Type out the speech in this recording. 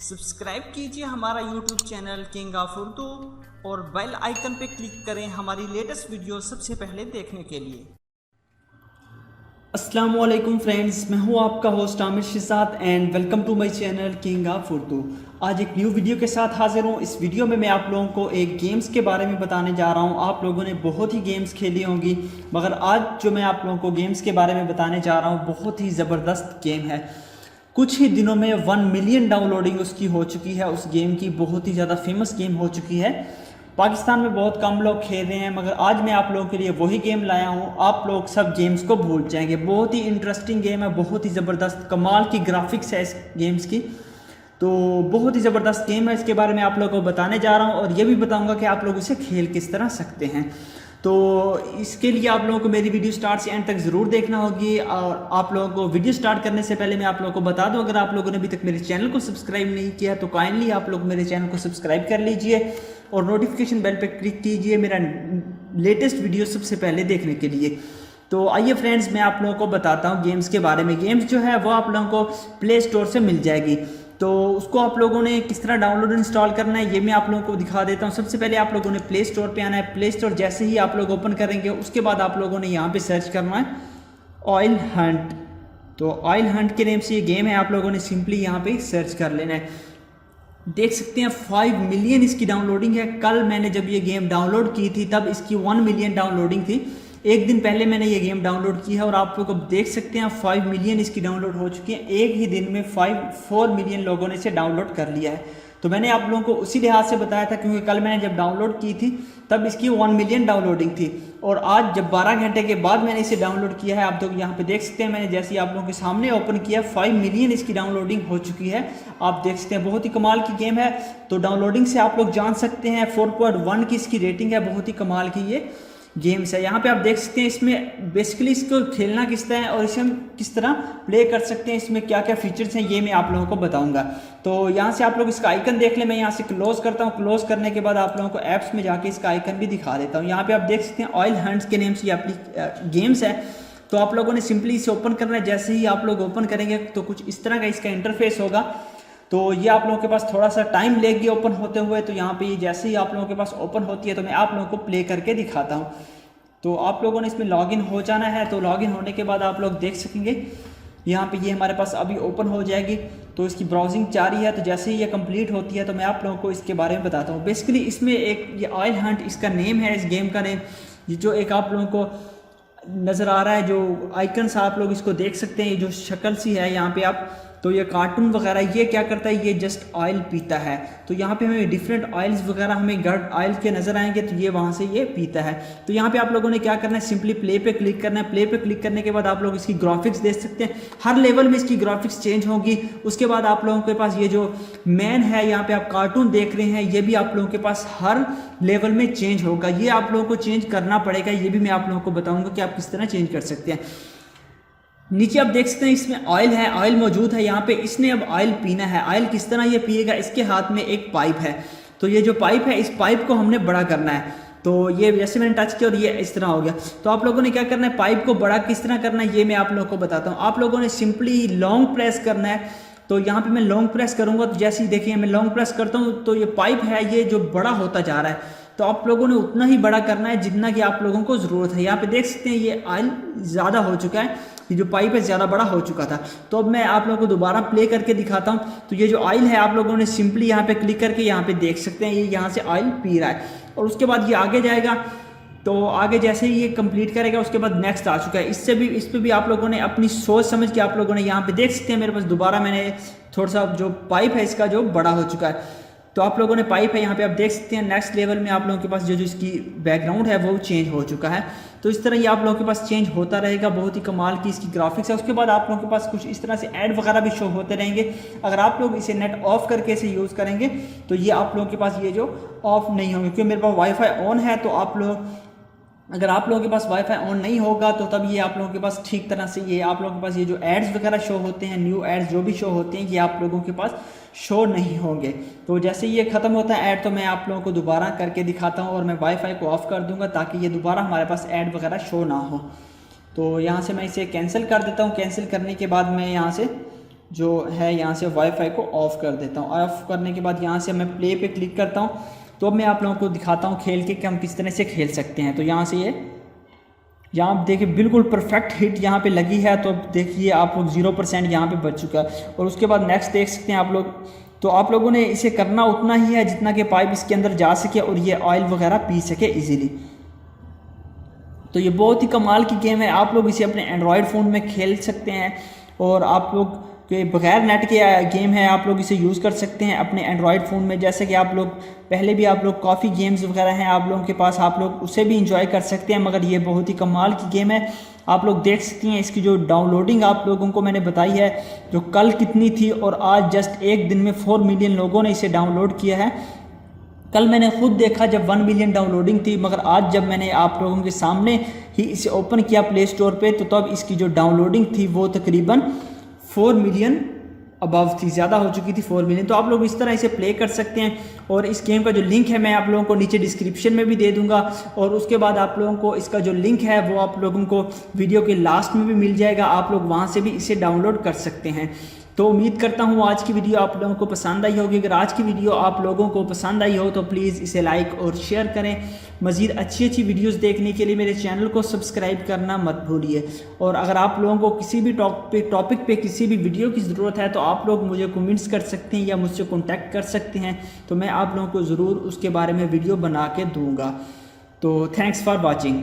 Subscribe कीजिए हमारा YouTube channel king of Urdu और बेल आइकन पर क्लिक करें हमारी लेटेस्ट वीडियो सबसे पहले देखने के लिए। अस्सलाम वालेकुम फ्रेंड्स, मैं हूं आपका host Aamir Shizat and welcome to my channel king of Urdu. आज एक न्यू वीडियो के साथ हाजिर हूं। इस वीडियो में मैं आप लोगों को एक गेम्स के बारे में बताने जा रहा हूं। आप लोगों ने बहुत ही गेम्स खेली होंगी, मगर आज जो मैं आप लोगों को गेम्स के बारे में बताने जा रहा हूं बहुत ही ज़बरदस्त गेम है। कुछ ही दिनों में 1 मिलियन डाउनलोडिंग उसकी हो चुकी है। उस गेम की बहुत ही ज़्यादा फेमस गेम हो चुकी है। पाकिस्तान में बहुत कम लोग खेल रहे हैं, मगर आज मैं आप लोगों के लिए वही गेम लाया हूँ। आप लोग सब गेम्स को भूल जाएंगे। बहुत ही इंटरेस्टिंग गेम है, बहुत ही ज़बरदस्त कमाल की ग्राफिक्स है इस गेम्स की। तो बहुत ही ज़बरदस्त गेम है, इसके बारे में आप लोगों को बताने जा रहा हूँ और ये भी बताऊँगा कि आप लोग इसे खेल किस तरह सकते हैं। तो इसके लिए आप लोगों को मेरी वीडियो स्टार्ट से एंड तक ज़रूर देखना होगी। और आप लोगों को वीडियो स्टार्ट करने से पहले मैं आप लोगों को बता दूं, अगर आप लोगों ने अभी तक मेरे चैनल को सब्सक्राइब नहीं किया तो काइंडली आप लोग मेरे चैनल को सब्सक्राइब कर लीजिए और नोटिफिकेशन बेल पर क्लिक कीजिए मेरा लेटेस्ट वीडियो सबसे पहले देखने के लिए। तो आइए फ्रेंड्स, मैं आप लोगों को बताता हूँ गेम्स के बारे में। गेम्स जो है वो आप लोगों को प्ले स्टोर से मिल जाएगी। तो उसको आप लोगों ने किस तरह डाउनलोड इंस्टॉल करना है ये मैं आप लोगों को दिखा देता हूँ। सबसे पहले आप लोगों ने प्ले स्टोर पे आना है। प्ले स्टोर जैसे ही आप लोग ओपन करेंगे उसके बाद आप लोगों ने यहाँ पे सर्च करना है ऑयल हंट। तो ऑयल हंट के नेम से ये गेम है, आप लोगों ने सिंपली यहाँ पे सर्च कर लेना है। देख सकते हैं 5 मिलियन इसकी डाउनलोडिंग है। कल मैंने जब ये गेम डाउनलोड की थी तब इसकी 1 मिलियन डाउनलोडिंग थी। एक दिन पहले मैंने ये गेम डाउनलोड की है और आप लोग देख सकते हैं 5 मिलियन इसकी डाउनलोड हो चुकी है। एक ही दिन में 4 मिलियन लोगों ने इसे डाउनलोड कर लिया है। तो मैंने आप लोगों को उसी लिहाज से बताया था क्योंकि कल मैंने जब डाउनलोड की थी तब इसकी 1 मिलियन डाउनलोडिंग थी और आज जब 12 घंटे के बाद मैंने इसे डाउनलोड किया है। आप लोग यहाँ पे देख सकते हैं, मैंने जैसे ही आप लोगों के सामने ओपन किया 5 मिलियन इसकी डाउनलोडिंग हो चुकी है। आप देख सकते हैं बहुत ही कमाल की गेम है। तो डाउनलोडिंग से आप लोग जान सकते हैं 4.1 की इसकी रेटिंग है। बहुत ही कमाल की ये गेम्स है। यहाँ पे आप देख सकते हैं इसमें बेसिकली इसको खेलना किस तरह है और इसे हम किस तरह प्ले कर सकते हैं, इसमें क्या क्या फीचर्स हैं ये मैं आप लोगों को बताऊंगा। तो यहाँ से आप लोग इसका आइकन देख लें। मैं यहाँ से क्लोज करता हूँ। क्लोज करने के बाद आप लोगों को ऐप्स में जाके इसका आइकन भी दिखा देता हूँ। यहाँ पे आप देख सकते हैं ऑयल हंट्स के नेम से ये अपनी गेम्स है। तो आप लोगों ने सिंपली इसे ओपन करना है। जैसे ही आप लोग ओपन करेंगे तो कुछ इस तरह का इसका इंटरफेस होगा। तो ये आप लोगों के पास थोड़ा सा टाइम लेगी ओपन होते हुए। तो यहाँ पे जैसे ही आप लोगों के पास ओपन होती है तो मैं आप लोगों को प्ले करके दिखाता हूँ। तो आप लोगों ने इसमें लॉगिन हो जाना है। तो लॉगिन होने के बाद आप लोग देख सकेंगे यहाँ पे ये हमारे पास अभी ओपन हो जाएगी। तो इसकी ब्राउजिंग जारी है। तो जैसे ही ये कंप्लीट होती है तो मैं आप लोगों को इसके बारे में बताता हूँ। बेसिकली इसमें एक ये ऑयल हंट इसका नेम है, इस गेम का नेम। ये जो एक आप लोगों को नज़र आ रहा है जो आइकन्स आप लोग इसको देख सकते हैं, ये जो शक्ल सी है यहाँ पे आप, तो ये कार्टून वगैरह ये क्या करता है, ये जस्ट ऑयल पीता है। तो यहाँ पे हमें डिफरेंट ऑयल्स वगैरह हमें गर्ड ऑयल के नज़र आएंगे तो ये वहाँ से ये पीता है। तो यहाँ पे आप लोगों ने क्या करना है, सिंपली प्ले पे क्लिक करना है। प्ले पे क्लिक करने के बाद आप लोग इसकी ग्राफिक्स देख सकते हैं। हर लेवल में इसकी ग्राफिक्स चेंज होगी। उसके बाद आप लोगों के पास ये जो मैन है यहाँ पे आप कार्टून देख रहे हैं, ये भी आप लोगों के पास हर लेवल में चेंज होगा। ये आप लोगों को चेंज करना पड़ेगा, ये भी मैं आप लोगों को बताऊँगा कि आप किस तरह चेंज कर सकते हैं। नीचे आप देख सकते हैं इसमें ऑयल है, ऑयल मौजूद है यहाँ पे। इसने अब ऑयल पीना है। ऑयल किस तरह ये पिएगा, इसके हाथ में एक पाइप है। तो ये जो पाइप है इस पाइप को हमने बड़ा करना है। तो ये जैसे मैंने टच किया और ये इस तरह हो गया। तो आप लोगों ने क्या करना है, पाइप को बड़ा किस तरह करना है ये मैं आप लोगों को बताता हूँ। आप लोगों ने सिंपली लॉन्ग प्रेस करना है। तो यहाँ पे मैं लॉन्ग प्रेस करूँगा तो जैसे ही देखिए मैं लॉन्ग प्रेस करता हूँ तो ये पाइप है ये जो बड़ा होता जा रहा है। तो आप लोगों ने उतना ही बड़ा करना है जितना कि आप लोगों को ज़रूरत है। यहाँ पे देख सकते हैं ये ऑयल ज़्यादा हो चुका है, ये जो पाइप है ज़्यादा बड़ा हो चुका था। तो अब मैं आप लोगों को दोबारा प्ले करके दिखाता हूँ। तो ये जो ऑयल है आप लोगों ने सिंपली यहाँ पे क्लिक करके यहाँ पे देख सकते हैं ये यहाँ से ऑयल पी रहा है और उसके बाद ये आगे जाएगा। तो आगे जैसे ही ये कंप्लीट करेगा उसके बाद नेक्स्ट आ चुका है। इस पर भी आप लोगों ने अपनी सोच समझ के आप लोगों ने यहाँ पे देख सकते हैं मेरे पास दोबारा मैंने थोड़ा सा जो पाइप है इसका जो बड़ा हो चुका है। तो आप लोगों ने पाइप है यहाँ पे आप देख सकते हैं नेक्स्ट लेवल में आप लोगों के पास जो इसकी बैकग्राउंड है वो चेंज हो चुका है। तो इस तरह ये आप लोगों के पास चेंज होता रहेगा। बहुत ही कमाल की इसकी ग्राफिक्स है। उसके बाद आप लोगों के पास कुछ इस तरह से ऐड वगैरह भी शो होते रहेंगे। अगर आप लोग इसे नेट ऑफ करके इसे यूज़ करेंगे तो ये आप लोगों के पास ये जो ऑफ नहीं होंगे, क्योंकि मेरे पास वाईफाई ऑन है। तो आप लोग अगर आप लोगों के पास वाईफाई ऑन नहीं होगा तो तब ये आप लोगों के पास ठीक तरह से ये आप लोगों के पास ये जो एड्स वगैरह शो होते हैं, न्यू एड्स जो भी शो होते हैं, ये आप लोगों के पास शो नहीं होंगे। तो जैसे ये ख़त्म होता है ऐड तो मैं आप लोगों को दोबारा करके दिखाता हूँ और मैं वाईफाई को ऑफ कर दूंगा ताकि ये दोबारा हमारे पास ऐड वगैरह शो ना हो। तो यहाँ से मैं इसे कैंसिल कर देता हूँ। कैंसिल करने के बाद मैं यहाँ से जो है यहाँ से वाईफाई को ऑफ़ कर देता हूँ। ऑफ़ करने के बाद यहाँ से मैं प्ले पे क्लिक करता हूँ। तो अब मैं आप लोगों को दिखाता हूँ खेल के कि हम किस तरह से खेल सकते हैं। तो यहाँ से ये यहाँ आप देखिए बिल्कुल परफेक्ट हिट यहाँ पे लगी है। तो अब देखिए आप लोग 0% यहाँ पे बच चुका है। और उसके बाद नेक्स्ट देख सकते हैं आप लोग। तो आप लोगों ने इसे करना उतना ही है जितना कि पाइप इसके अंदर जा सके और ये ऑयल वगैरह पी सके इजीली। तो ये बहुत ही कमाल की गेम है। आप लोग इसे अपने एंड्रॉयड फ़ोन में खेल सकते हैं और आप लोग के बगैर नेट के गेम है, आप लोग इसे यूज़ कर सकते हैं अपने एंड्रॉयड फ़ोन में। जैसे कि आप लोग पहले भी आप लोग काफ़ी गेम्स वगैरह हैं आप लोगों के पास, आप लोग उसे भी इंजॉय कर सकते हैं। मगर ये बहुत ही कमाल की गेम है। आप लोग देख सकते हैं इसकी जो डाउनलोडिंग आप लोगों को मैंने बताई है जो कल कितनी थी और आज जस्ट एक दिन में 4 मिलियन लोगों ने इसे डाउनलोड किया है। कल मैंने खुद देखा जब 1 मिलियन डाउनलोडिंग थी, मगर आज जब मैंने आप लोगों के सामने ही इसे ओपन किया प्ले स्टोर पे तो तब इसकी जो डाउनलोडिंग थी वो तकरीबन 4 मिलियन अबव थी, ज़्यादा हो चुकी थी 4 मिलियन। तो आप लोग इस तरह इसे प्ले कर सकते हैं। और इस गेम का जो लिंक है मैं आप लोगों को नीचे डिस्क्रिप्शन में भी दे दूंगा और उसके बाद आप लोगों को इसका जो लिंक है वो आप लोगों को वीडियो के लास्ट में भी मिल जाएगा। आप लोग वहाँ से भी इसे डाउनलोड कर सकते हैं। तो उम्मीद करता हूँ आज की वीडियो आप लोगों को पसंद आई होगी। अगर आज की वीडियो आप लोगों को पसंद आई हो तो प्लीज़ इसे लाइक और शेयर करें। मज़ीद अच्छी अच्छी वीडियोस देखने के लिए मेरे चैनल को सब्सक्राइब करना मत भूलिए। और अगर आप लोगों को किसी भी टॉपिक पे किसी भी वीडियो की ज़रूरत है तो आप लोग मुझे कमेंट्स कर सकते हैं या मुझसे कॉन्टैक्ट कर सकते हैं। तो मैं आप लोगों को ज़रूर उसके बारे में वीडियो बना के दूँगा। तो थैंक्स फॉर वॉचिंग।